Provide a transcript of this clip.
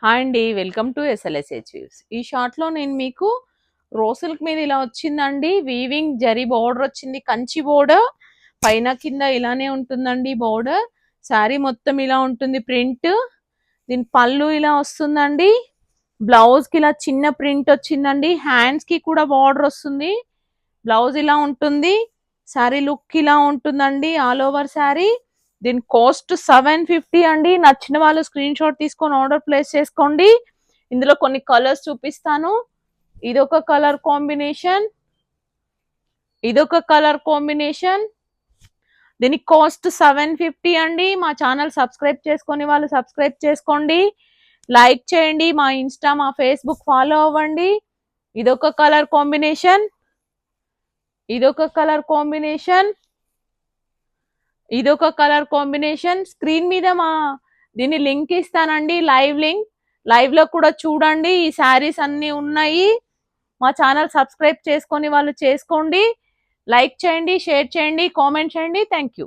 Hi అండి. Welcome to SLSH views. ఈ షార్ట్‌లో నేను మీకు రో సిల్క్ మీద ఇలా వచ్చిందండి. వీవింగ్ జరీ బోర్డర్ వచ్చింది. కంచి బోర్డర్. పైన కింద ఇలానే ఉంటుందండి బోర్డర్. శారీ మొత్తం ఇలా ఉంటుంది ప్రింట్. దీని పళ్ళు ఇలా వస్తుందండి. బ్లౌజ్‌కి ఇలా చిన్న ప్రింట్ వచ్చిందండి. హ్యాండ్స్‌కి కూడా బోర్డర్ వస్తుంది. బ్లౌజ్ ఇలా ఉంటుంది. శారీ లుక్ ఇలా ఉంటుందండి. All over sari. దీని కాస్ట్ 750 అండి. నచ్చిన వాళ్ళు స్క్రీన్ షాట్ తీసుకొని ఆర్డర్ ప్లేస్ చేసుకోండి. ఇందులో కొన్ని కలర్స్ చూపిస్తాను. ఇదొక కలర్ కాంబినేషన్, ఇదొక కలర్ కాంబినేషన్. దీని కాస్ట్ 750 అండి. మా ఛానల్ సబ్స్క్రైబ్ చేసుకొని వాళ్ళు సబ్స్క్రైబ్ చేసుకోండి. లైక్ చేయండి. మా ఇన్స్టా మా ఫేస్బుక్ ఫాలో అవ్వండి. ఇదొక కలర్ కాంబినేషన్, ఇదొక కలర్ కాంబినేషన్, ఇదొక కలర్ కాంబినేషన్. స్క్రీన్ మీద దీని లింక్ ఇస్తానండి, లైవ్ లింక్. లైవ్ లో కూడా చూడండి. ఈ శారీస్ అన్ని ఉన్నాయి. మా ఛానల్ సబ్స్క్రైబ్ చేసుకొని వాళ్ళు చేసుకోండి. లైక్ చేయండి, షేర్ చేయండి, కామెంట్ చేయండి. Thank you.